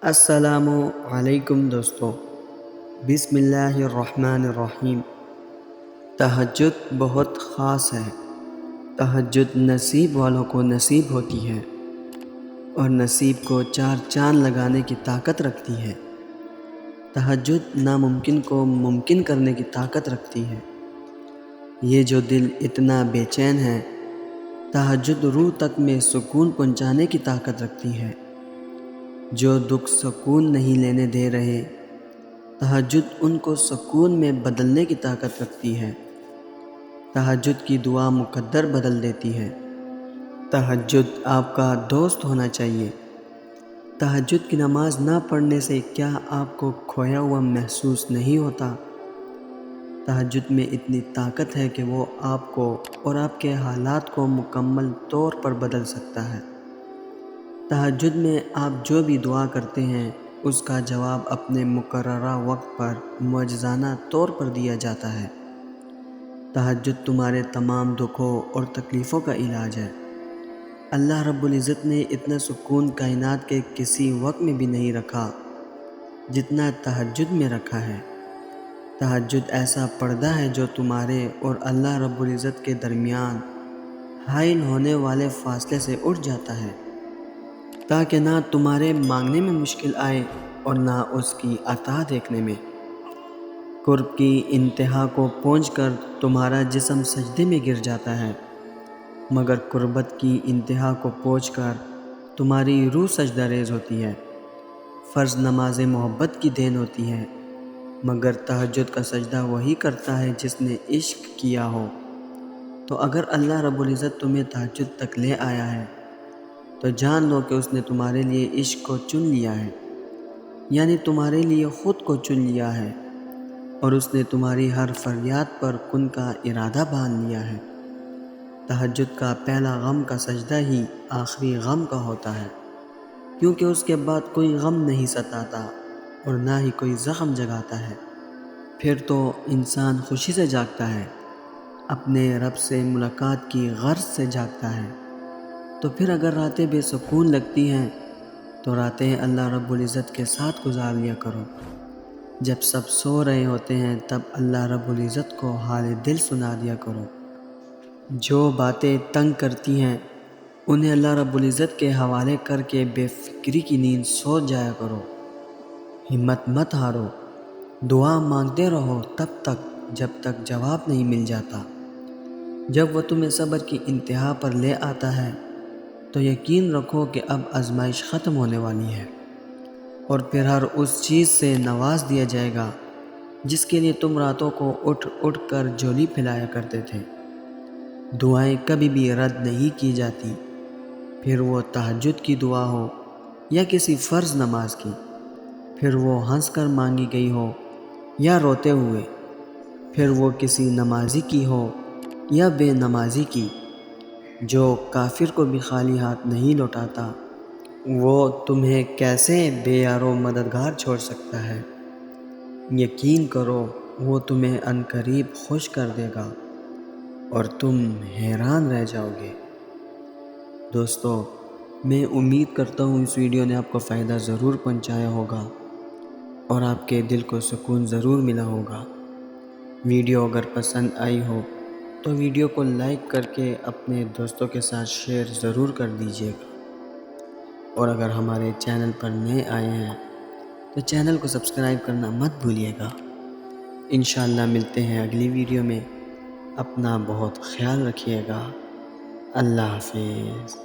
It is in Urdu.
السلام علیکم دوستو، بسم اللہ الرحمن الرحیم۔ تہجد بہت خاص ہے۔ تہجد نصیب والوں کو نصیب ہوتی ہے اور نصیب کو چار چاند لگانے کی طاقت رکھتی ہے۔ تہجد ناممکن کو ممکن کرنے کی طاقت رکھتی ہے۔ یہ جو دل اتنا بے چین ہے، تہجد روح تک میں سکون پہنچانے کی طاقت رکھتی ہے۔ جو دکھ سکون نہیں لینے دے رہے، تہجد ان کو سکون میں بدلنے کی طاقت رکھتی ہے۔ تہجد کی دعا مقدر بدل دیتی ہے۔ تہجد آپ کا دوست ہونا چاہیے۔ تہجد کی نماز نہ پڑھنے سے کیا آپ کو کھویا ہوا محسوس نہیں ہوتا؟ تہجد میں اتنی طاقت ہے کہ وہ آپ کو اور آپ کے حالات کو مکمل طور پر بدل سکتا ہے۔ تہجد میں آپ جو بھی دعا کرتے ہیں، اس کا جواب اپنے مقررہ وقت پر معجزانہ طور پر دیا جاتا ہے۔ تہجد تمہارے تمام دکھوں اور تکلیفوں کا علاج ہے۔ اللہ رب العزت نے اتنا سکون کائنات کے کسی وقت میں بھی نہیں رکھا جتنا تہجد میں رکھا ہے۔ تہجد ایسا پردہ ہے جو تمہارے اور اللہ رب العزت کے درمیان حائل ہونے والے فاصلے سے اٹھ جاتا ہے، تاکہ نہ تمہارے مانگنے میں مشکل آئے اور نہ اس کی عطا دیکھنے میں۔ قرب کی انتہا کو پہنچ کر تمہارا جسم سجدے میں گر جاتا ہے، مگر قربت کی انتہا کو پہنچ کر تمہاری روح سجدہ ریز ہوتی ہے۔ فرض نماز محبت کی دین ہوتی ہے، مگر تہجد کا سجدہ وہی کرتا ہے جس نے عشق کیا ہو۔ تو اگر اللہ رب العزت تمہیں تہجد تک لے آیا ہے تو جان لو کہ اس نے تمہارے لیے عشق کو چن لیا ہے، یعنی تمہارے لیے خود کو چن لیا ہے، اور اس نے تمہاری ہر فریاد پر کن کا ارادہ باندھ لیا ہے۔ تہجد کا پہلا غم کا سجدہ ہی آخری غم کا ہوتا ہے، کیونکہ اس کے بعد کوئی غم نہیں ستاتا اور نہ ہی کوئی زخم جگاتا ہے۔ پھر تو انسان خوشی سے جاگتا ہے، اپنے رب سے ملاقات کی غرض سے جاگتا ہے۔ تو پھر اگر راتیں بے سکون لگتی ہیں تو راتیں اللہ رب العزت کے ساتھ گزار لیا کرو۔ جب سب سو رہے ہوتے ہیں تب اللہ رب العزت کو حال دل سنا دیا کرو۔ جو باتیں تنگ کرتی ہیں انہیں اللہ رب العزت کے حوالے کر کے بے فکری کی نیند سو جایا کرو۔ ہمت مت ہارو، دعا مانگتے رہو تب تک جب تک جواب نہیں مل جاتا۔ جب وہ تمہیں صبر کی انتہا پر لے آتا ہے تو یقین رکھو کہ اب آزمائش ختم ہونے والی ہے، اور پھر ہر اس چیز سے نواز دیا جائے گا جس کے لیے تم راتوں کو اٹھ اٹھ کر جھولی پھیلایا کرتے تھے۔ دعائیں کبھی بھی رد نہیں کی جاتی، پھر وہ تہجد کی دعا ہو یا کسی فرض نماز کی، پھر وہ ہنس کر مانگی گئی ہو یا روتے ہوئے، پھر وہ کسی نمازی کی ہو یا بے نمازی کی۔ جو کافر کو بھی خالی ہاتھ نہیں لوٹاتا، وہ تمہیں کیسے بے یار و مددگار چھوڑ سکتا ہے؟ یقین کرو وہ تمہیں عنقریب خوش کر دے گا اور تم حیران رہ جاؤ گے۔ دوستو، میں امید کرتا ہوں اس ویڈیو نے آپ کو فائدہ ضرور پہنچایا ہوگا اور آپ کے دل کو سکون ضرور ملا ہوگا۔ ویڈیو اگر پسند آئی ہو تو ویڈیو کو لائک کر کے اپنے دوستوں کے ساتھ شیئر ضرور کر دیجیے گا، اور اگر ہمارے چینل پر نئے آئے ہیں تو چینل کو سبسکرائب کرنا مت بھولیے گا۔ انشاءاللہ ملتے ہیں اگلی ویڈیو میں۔ اپنا بہت خیال رکھیے گا۔ اللہ حافظ۔